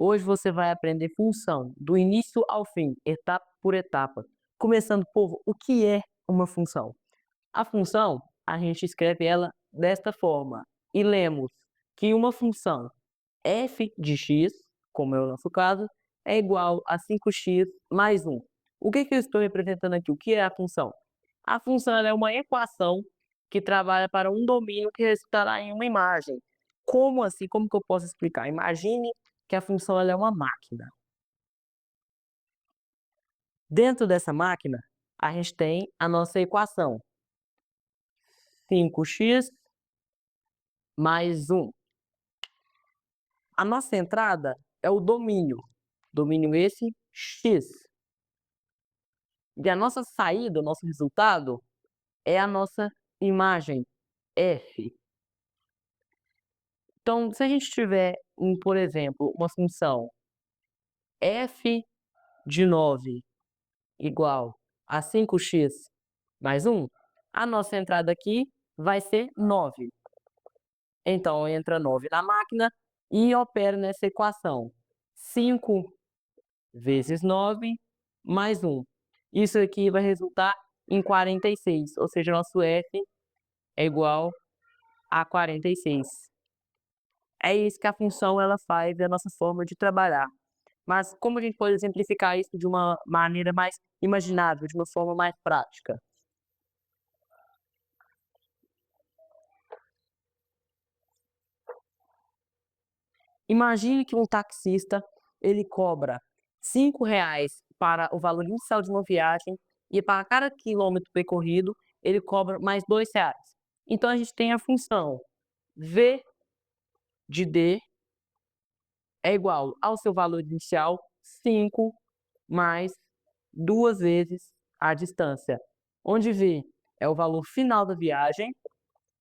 Hoje você vai aprender função, do início ao fim, etapa por etapa, começando por o que é uma função. A função, a gente escreve ela desta forma e lemos que uma função f de x, como é o nosso caso, é igual a 5x mais 1. O que eu estou representando aqui? O que é a função? A função ela é uma equação que trabalha para um domínio que resultará em uma imagem. Como assim? Como que eu posso explicar? Imagine que a função ela é uma máquina. Dentro dessa máquina, a gente tem a nossa equação 5x mais 1. A nossa entrada é o domínio esse x. E a nossa saída, o nosso resultado, é a nossa imagem f. Então, se a gente tiver, por exemplo, uma função f de 9 igual a 5x mais 1, a nossa entrada aqui vai ser 9. Então, entra 9 na máquina e opera nessa equação. 5 vezes 9 mais 1. Isso aqui vai resultar em 46, ou seja, nosso f é igual a 46. É isso que a função ela faz, é a nossa forma de trabalhar. Mas como a gente pode exemplificar isso de uma maneira mais imaginável, de uma forma mais prática? Imagine que um taxista, ele cobra R$ 5 para o valor inicial de uma viagem e para cada quilômetro percorrido, ele cobra mais R$ 2. Então a gente tem a função V de D é igual ao seu valor inicial, 5 mais 2 vezes a distância, onde V é o valor final da viagem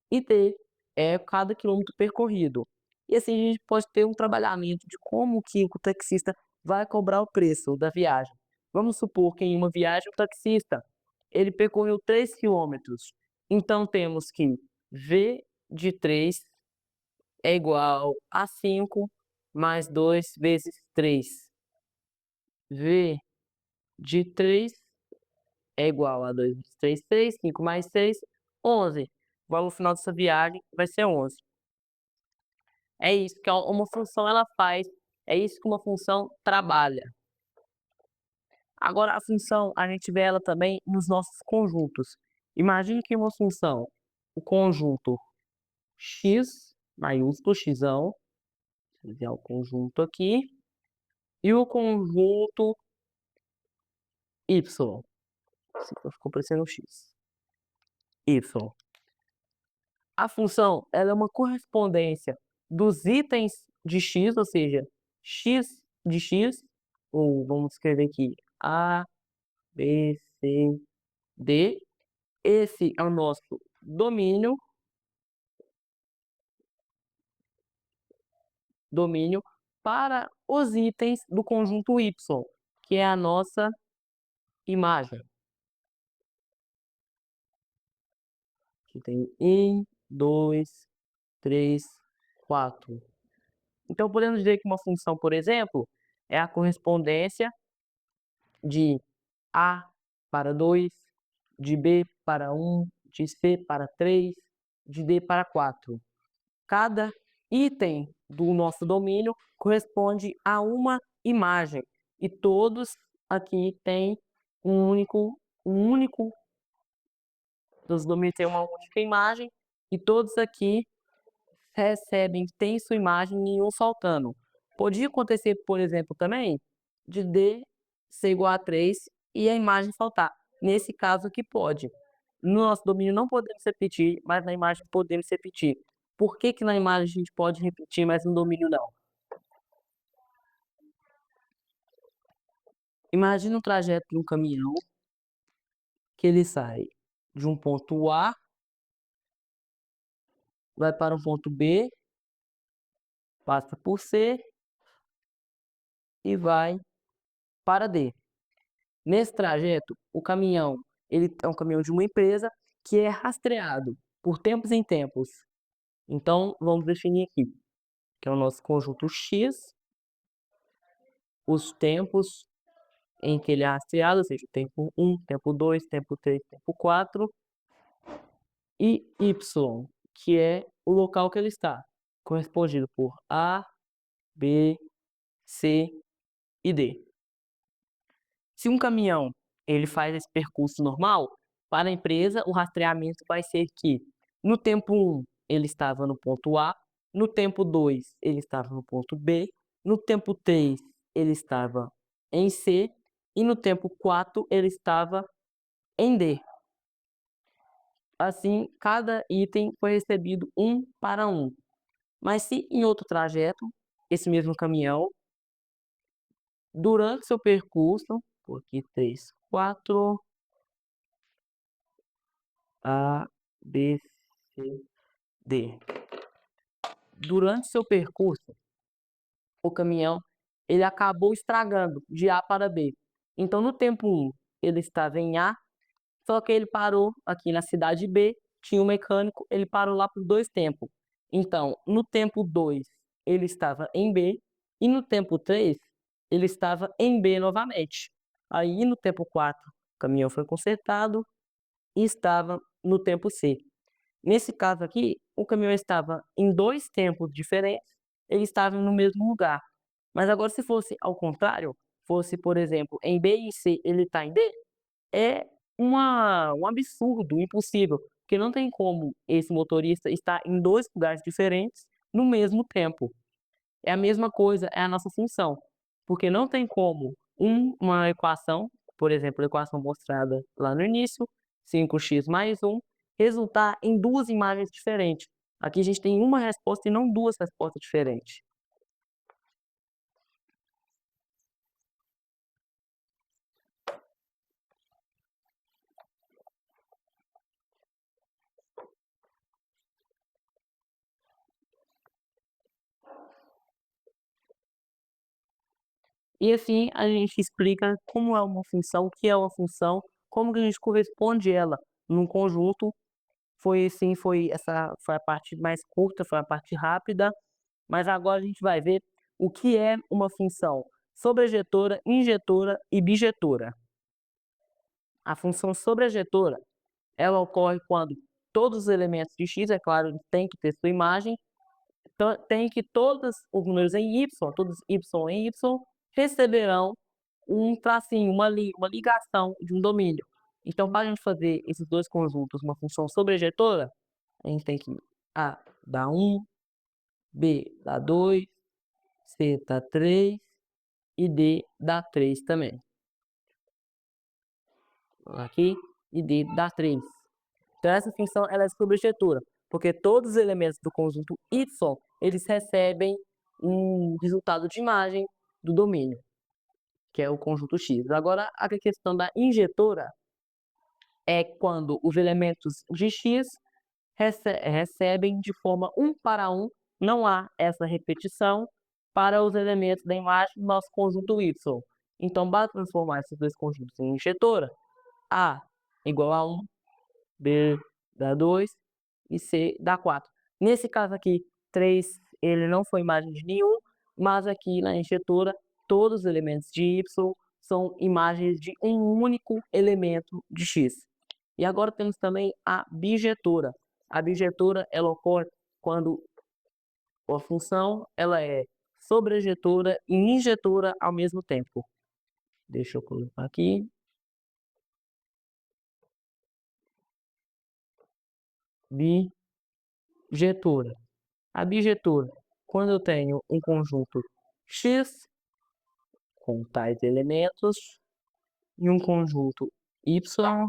e D é cada quilômetro percorrido. E assim a gente pode ter um trabalhamento de como que o taxista vai cobrar o preço da viagem. Vamos supor que em uma viagem o taxista ele percorreu 3 quilômetros. Então temos que V de 3 é igual a 5 mais 2 vezes 3. V de 3 é igual a 2 vezes 3, 3, 5 mais 6, 11. O valor final dessa viagem vai ser 11. É isso que uma função ela faz, é isso que uma função trabalha. Agora a função, a gente vê ela também nos nossos conjuntos. Imagine que uma função, o conjunto x, maiúsculo, xão, vou desenhar o conjunto aqui, e o conjunto y. Ficou parecendo um x. Y. A função ela é uma correspondência dos itens de x, ou seja, x de x, ou vamos escrever aqui A, B, C, D. Esse é o nosso domínio para os itens do conjunto y, que é a nossa imagem. Aqui tem 1, 2, 3, 4. Então podemos dizer que uma função, por exemplo, é a correspondência de A para 2, de B para 1, de C para 3, de D para 4. Cada item do nosso domínio corresponde a uma imagem e todos aqui têm um único dos domínios têm uma única imagem e todos aqui têm sua imagem, nenhum faltando. Podia acontecer, por exemplo, também de D ser igual a 3 e a imagem faltar. Nesse caso aqui pode. No nosso domínio não podemos repetir, mas na imagem podemos repetir. Por que que na imagem a gente pode repetir, mas no domínio não? Imagina um trajeto de um caminhão que ele sai de um ponto A, vai para um ponto B, passa por C e vai para D. Nesse trajeto, o caminhão ele é um caminhão de uma empresa que é rastreado por tempos em tempos. Então, vamos definir aqui, que é o nosso conjunto X os tempos em que ele é rastreado, ou seja, o tempo 1, tempo 2, tempo 3, tempo 4, e Y, que é o local que ele está, correspondido por A, B, C e D. Se um caminhão ele faz esse percurso normal, para a empresa o rastreamento vai ser que no tempo 1 ele estava no ponto A, no tempo 2 ele estava no ponto B, no tempo 3 ele estava em C e no tempo 4 ele estava em D. Assim, cada item foi recebido um para um. Mas se em outro trajeto, esse mesmo caminhão, durante seu percurso, por aqui 3, 4, A, B, C, D. Durante seu percurso, o caminhão ele acabou estragando de A para B. Então, no tempo 1, ele estava em A, só que ele parou aqui na cidade B, tinha um mecânico, ele parou lá por 2 tempos. Então, no tempo 2, ele estava em B, e no tempo 3, ele estava em B novamente. Aí, no tempo 4, o caminhão foi consertado e estava no tempo C. Nesse caso aqui, o caminhão estava em 2 tempos diferentes, ele estava no mesmo lugar. Mas agora se fosse ao contrário, fosse, por exemplo, em B e C ele está em D, é um absurdo, impossível, porque não tem como esse motorista estar em 2 lugares diferentes no mesmo tempo. É a mesma coisa, é a nossa função, porque não tem como uma equação, por exemplo, a equação mostrada lá no início, 5x mais 1, resultar em 2 imagens diferentes. Aqui a gente tem uma resposta e não 2 respostas diferentes. E assim a gente explica como é uma função, o que é uma função, como que a gente corresponde ela num conjunto. Essa foi a parte mais curta, foi a parte rápida, mas agora a gente vai ver o que é uma função sobrejetora, injetora e bijetora. A função sobrejetora, ela ocorre quando todos os elementos de x, é claro, tem que ter sua imagem, então tem que todos os números em y, todos y em y, receberão um tracinho, uma ligação de um domínio. Então, para a gente fazer esses dois conjuntos, uma função sobrejetora, a gente tem que A dá 1, B dá 2, C dá 3 e D dá 3 também. Aqui, e D dá 3. Então, essa função ela é sobrejetora, porque todos os elementos do conjunto Y, eles recebem um resultado de imagem do domínio, que é o conjunto X. Agora, a questão da injetora é quando os elementos de X recebem de forma 1 para 1, não há essa repetição para os elementos da imagem do nosso conjunto Y. Então, basta transformar esses dois conjuntos em injetora, A igual a 1, B dá 2 e C dá 4. Nesse caso aqui, 3 ele não foi imagem de nenhum, mas aqui na injetora, todos os elementos de Y são imagens de um único elemento de X. E agora temos também a bijetora. A bijetora ela ocorre quando a função ela é sobrejetora e injetora ao mesmo tempo. Deixa eu colocar aqui. Bijetora. A bijetora, quando eu tenho um conjunto X com tais elementos e um conjunto Y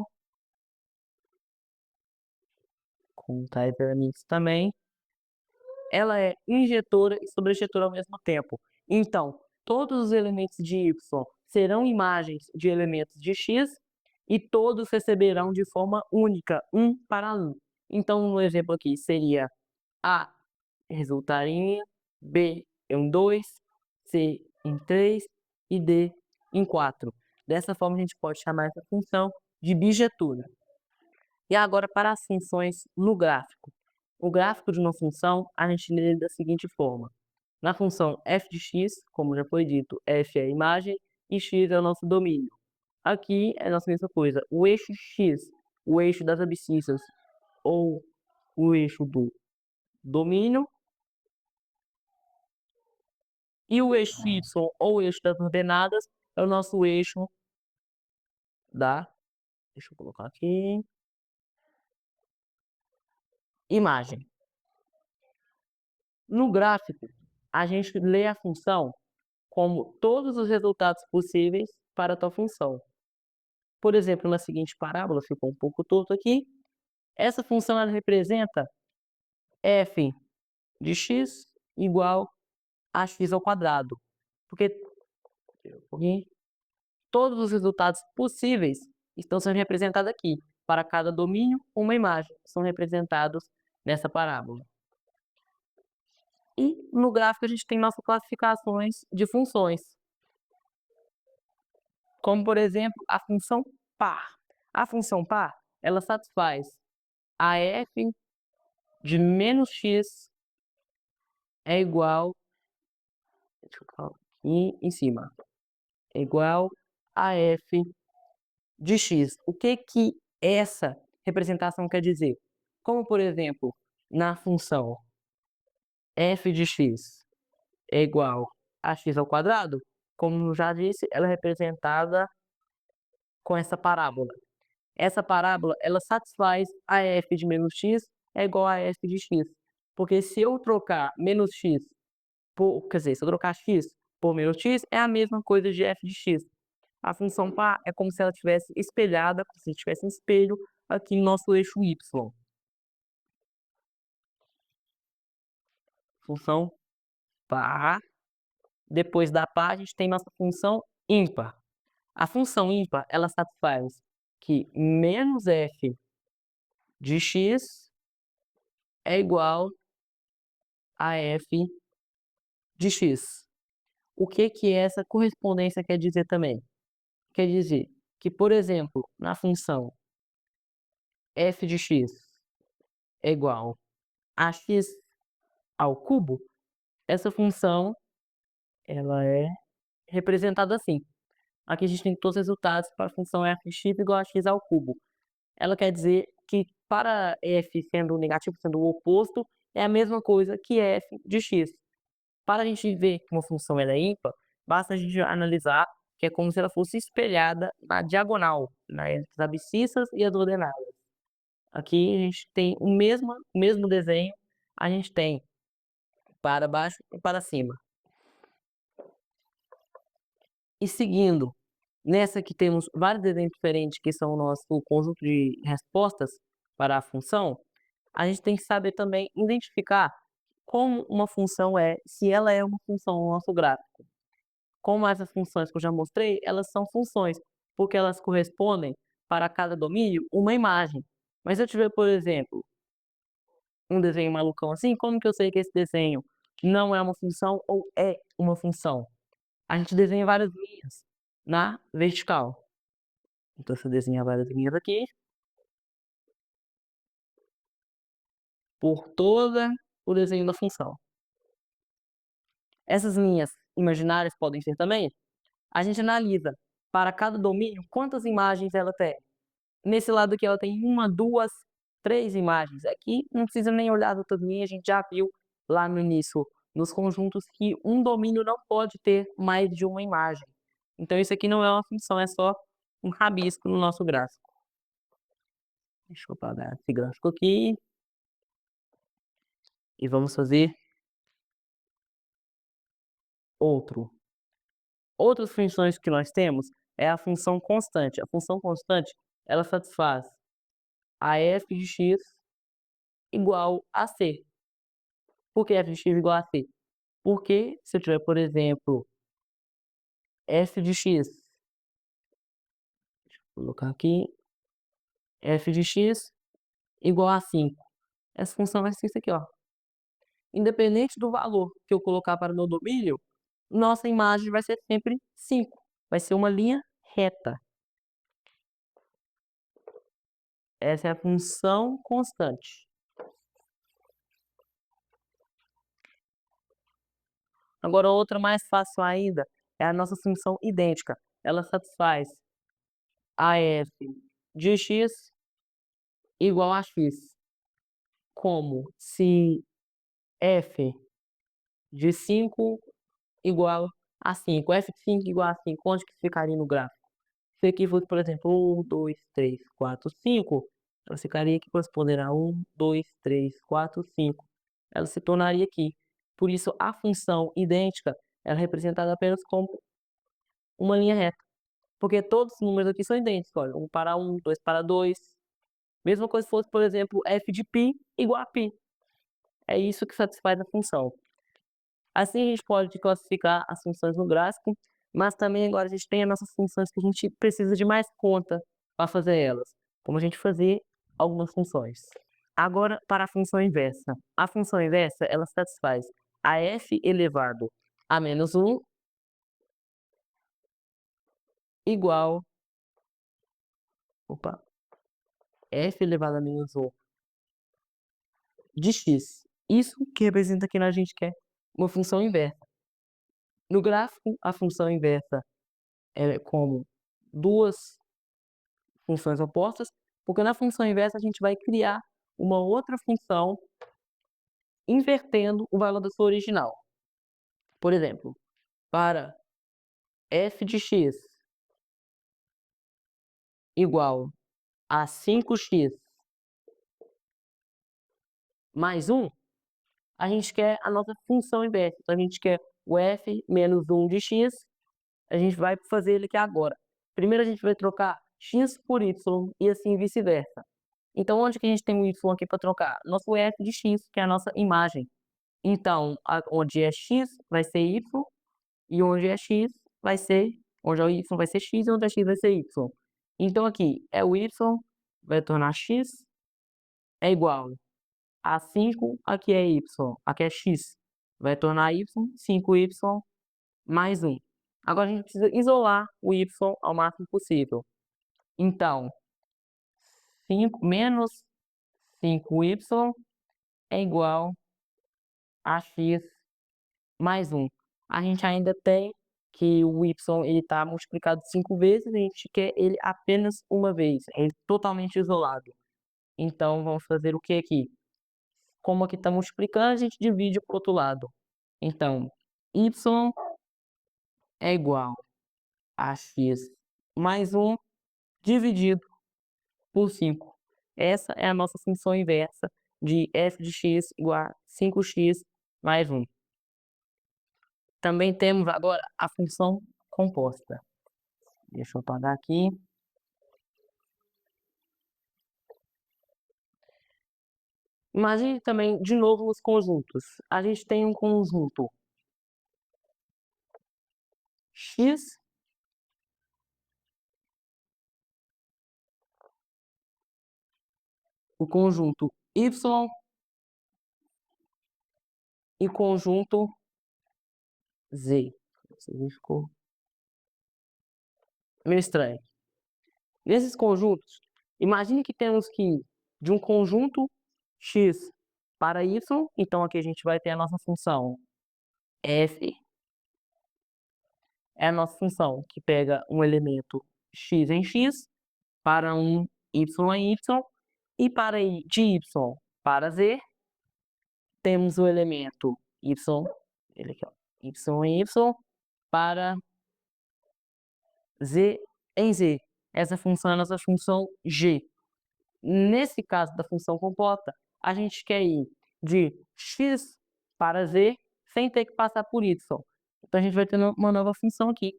com tais elementos também, ela é injetora e sobrejetora ao mesmo tempo. Então, todos os elementos de Y serão imagens de elementos de X e todos receberão de forma única, 1 para 1. Então, no exemplo aqui seria A resultar em 1, B em 2, C em 3 e D em 4. Dessa forma, a gente pode chamar essa função de bijetura. E agora para as funções no gráfico. O gráfico de uma função, a gente lê da seguinte forma. Na função f de x, como já foi dito, f é a imagem e x é o nosso domínio. Aqui é a nossa mesma coisa. O eixo x, o eixo das abscissas ou o eixo do domínio, e o eixo y ou o eixo das ordenadas é o nosso eixo da, deixa eu colocar aqui, imagem. No gráfico, a gente lê a função como todos os resultados possíveis para tal função. Por exemplo, na seguinte parábola, ficou um pouco torto aqui, essa função ela representa f de x igual a x ao quadrado, porque todos os resultados possíveis estão sendo representados aqui. Para cada domínio, uma imagem são representados nessa parábola. E no gráfico a gente tem nossas classificações de funções, como por exemplo a função par. A função par, ela satisfaz a f de menos x é igual, deixa eu colocar aqui em cima, é igual a f de x. O que essa representação quer dizer? Como, por exemplo, na função f de x é igual a x ao quadrado, como já disse, ela é representada com essa parábola. Essa parábola, ela satisfaz a f de menos x é igual a f de x. Porque se eu trocar menos x por, quer dizer, se eu trocar x por menos x, é a mesma coisa de f de x. A função par é como se ela tivesse espelhada, como se tivesse um espelho aqui no nosso eixo y. Função par. Depois da par, a gente tem nossa função ímpar. A função ímpar, ela satisfaz que menos f de x é igual a f de x. O que essa correspondência quer dizer também? Quer dizer que, por exemplo, na função f de x é igual a x ao cubo, essa função ela é representada assim. Aqui a gente tem todos os resultados para a função f de x igual a x ao cubo. Ela quer dizer que para f sendo negativo, sendo o oposto, é a mesma coisa que f de x. Para a gente ver que uma função ela é ímpar, basta a gente analisar que é como se ela fosse espelhada na diagonal, entre as abscissas e as ordenadas. Aqui a gente tem o mesmo desenho, a gente tem para baixo e para cima. E seguindo, nessa aqui temos vários desenhos diferentes que são o nosso conjunto de respostas para a função, a gente tem que saber também identificar como uma função é, se ela é uma função no nosso gráfico. Como essas funções que eu já mostrei, elas são funções, porque elas correspondem para cada domínio uma imagem. Mas se eu tiver, por exemplo, um desenho malucão assim, como que eu sei que esse desenho não é uma função ou é uma função? A gente desenha várias linhas na vertical. Então, se eu desenhar várias linhas aqui, por toda o desenho da função. Essas linhas imaginárias podem ser também. A gente analisa para cada domínio quantas imagens ela tem. Nesse lado aqui ela tem uma, duas, três imagens. Aqui não precisa nem olhar as outras linhas, a gente já viu lá no início, nos conjuntos, que um domínio não pode ter mais de uma imagem. Então isso aqui não é uma função, é só um rabisco no nosso gráfico. Deixa eu apagar esse gráfico aqui. E vamos fazer outro. Outras funções que nós temos é a função constante. A função constante, ela satisfaz a f de x igual a c. Por que f de x igual a c? Porque se eu tiver, por exemplo, f de x, vou colocar aqui, f de x igual a 5. Essa função vai ser isso aqui, ó. Independente do valor que eu colocar para o meu domínio, nossa imagem vai ser sempre 5. Vai ser uma linha reta. Essa é a função constante. Agora, outra mais fácil ainda é a nossa função idêntica. Ela satisfaz a f de x igual a x, como se f de 5 igual a 5. F de 5 igual a 5, onde que ficaria no gráfico? Se aqui fosse, por exemplo, 1, 2, 3, 4, 5, ela ficaria aqui correspondendo a 1, 2, 3, 4, 5. Ela se tornaria aqui. Por isso, a função idêntica ela é representada apenas como uma linha reta. Porque todos os números aqui são idênticos. Olha, 1 para 1, 2 para 2. Mesma coisa se fosse, por exemplo, f de π igual a π. É isso que satisfaz a função. Assim, a gente pode classificar as funções no gráfico, mas também agora a gente tem as nossas funções que a gente precisa de mais conta para fazer elas, como a gente fazer algumas funções. Agora, para a função inversa. A função inversa, ela satisfaz a f elevado a menos 1 igual f elevado a menos 1 de x. Isso que representa que a gente quer uma função inversa. No gráfico, a função inversa é como duas funções opostas, porque na função inversa a gente vai criar uma outra função invertendo o valor da sua original. Por exemplo, para f de x igual a 5x mais 1, a gente quer a nossa função inversa. Então, a gente quer o f menos 1 de x, a gente vai fazer ele aqui agora. Primeiro a gente vai trocar x por y e assim vice-versa. Então, onde que a gente tem o y aqui para trocar? Nosso f de x, que é a nossa imagem. Então, onde é x vai ser y, e onde é x vai ser, onde é o y vai ser x e onde é x vai ser y. Então, aqui é o y, vai tornar x, é igual a 5, aqui é y, aqui é x, vai tornar y, 5y mais 1. Agora, a gente precisa isolar o y ao máximo possível. Então, 5 menos 5y é igual a x mais 1. A gente ainda tem que o y está multiplicado 5 vezes, a gente quer ele apenas uma vez, ele totalmente isolado. Então, vamos fazer o que aqui? Como aqui está multiplicando, a gente divide para o outro lado. Então, y é igual a x mais 1 dividido por 5. Essa é a nossa função inversa de f de x igual a 5x mais 1. Também temos agora a função composta. Deixa eu apagar aqui. Imagine também, de novo, os conjuntos. A gente tem um conjunto x, o conjunto y e conjunto z. Isso ficou meio estranho. Nesses conjuntos, imagine que temos que ir de um conjunto x para y, então aqui a gente vai ter a nossa função f, é a nossa função que pega um elemento x em x, para um y em y, e para ir de y para z, temos o elemento y, ele aqui, ó, y em y, para z em z. Essa função é a nossa função g. Nesse caso da função composta, a gente quer ir de x para z sem ter que passar por y. Então, a gente vai ter uma nova função aqui,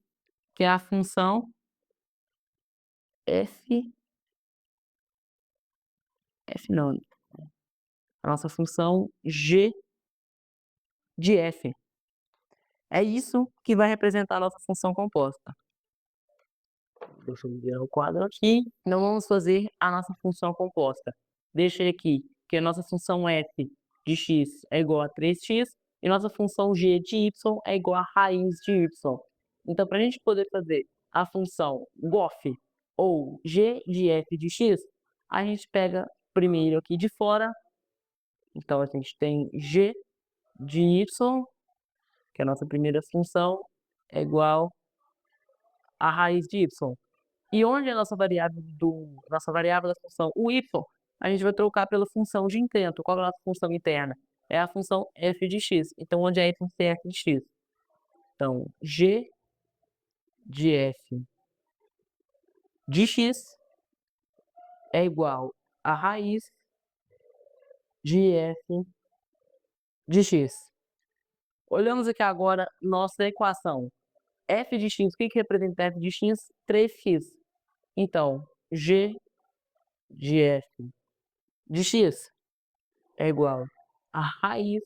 que é a função f não, a nossa função g de f. É isso que vai representar a nossa função composta. Deixa eu virar o quadro aqui. Então, vamos fazer a nossa função composta. Deixei aqui que a nossa função f de x é igual a 3x e nossa função g de y é igual a raiz de y. Então, para a gente poder fazer a função gof ou g de f de x, a gente pega primeiro aqui de fora. Então, a gente tem g de y que é a nossa primeira função, é igual a raiz de y. E onde é a nossa variável da função, o y, a gente vai trocar pela função de intento. Qual é a nossa função interna? É a função f de x. Então, onde é y tem f de x. Então, g de f de x é igual a raiz de f de x. Olhamos aqui agora nossa equação. F de x, o que representa f de x? 3x. Então, g de f de x é igual a raiz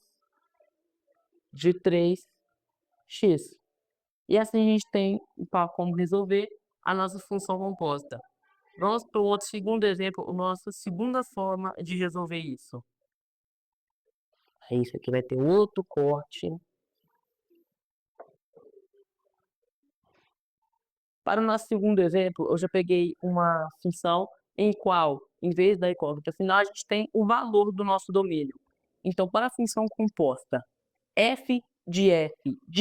de 3x. E assim a gente tem como resolver a nossa função composta. Vamos para o outro segundo exemplo, a nossa segunda forma de resolver isso. Isso aqui vai ter outro corte. Para o nosso segundo exemplo, eu já peguei uma função em qual, em vez da incógnita final, a gente tem o valor do nosso domínio. Então, para a função composta f de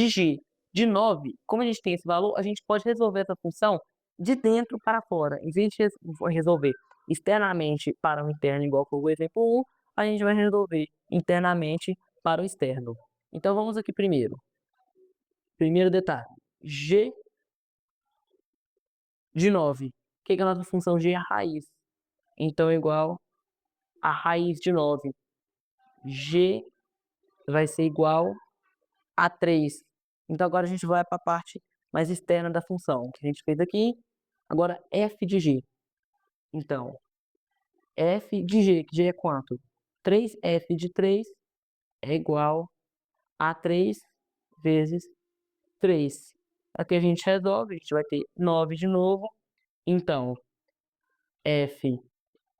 g de 9, como a gente tem esse valor, a gente pode resolver essa função de dentro para fora. Em vez de resolver externamente para o interno, igual foi o exemplo 1, a gente vai resolver internamente para o externo. Então, vamos aqui primeiro. Primeiro detalhe. G de 9. O que é a nossa função g? A raiz. Então, é igual a raiz de 9. G vai ser igual a 3. Então, agora a gente vai para a parte mais externa da função, que a gente fez aqui. Agora, f de g. Então, f de g, que g é quanto? 3f de 3 é igual a 3 vezes 3. Aqui a gente resolve, a gente vai ter 9 de novo. Então, f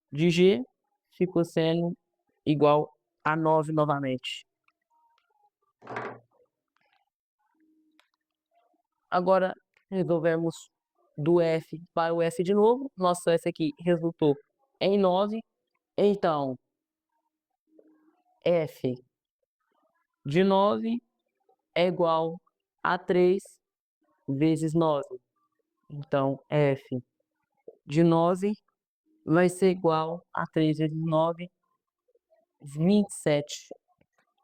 de g ficou sendo igual a 9 novamente. Agora, resolvemos do f para o f de novo. Nosso f aqui resultou em 9. Então, f de 9 é igual a 3 vezes 9. Então, f de 9 vai ser igual a 3 vezes 9, 27.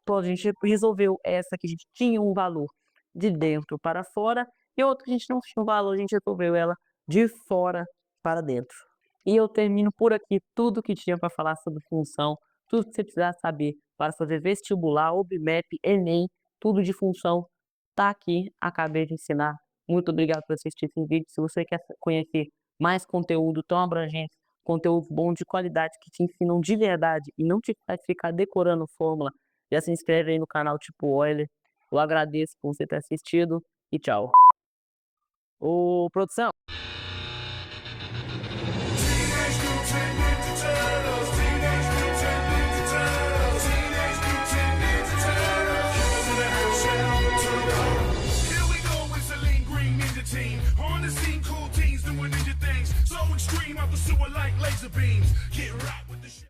Então, a gente resolveu essa que a gente tinha um valor de dentro para fora e outra que a gente não tinha um valor, a gente resolveu ela de fora para dentro. E eu termino por aqui tudo que tinha para falar sobre função, tudo que você precisar saber para fazer vestibular, OBMEP, Enem, tudo de função, tá aqui, acabei de ensinar. Muito obrigado por assistir esse vídeo. Se você quer conhecer mais conteúdo tão abrangente, conteúdo bom de qualidade que te ensinam de verdade e não te faz ficar decorando fórmula, já se inscreve aí no canal Tipo Euler. Eu agradeço por você ter assistido e tchau. Ô, produção! On the scene, cool teens doing ninja things, so extreme I pursue it like laser beams.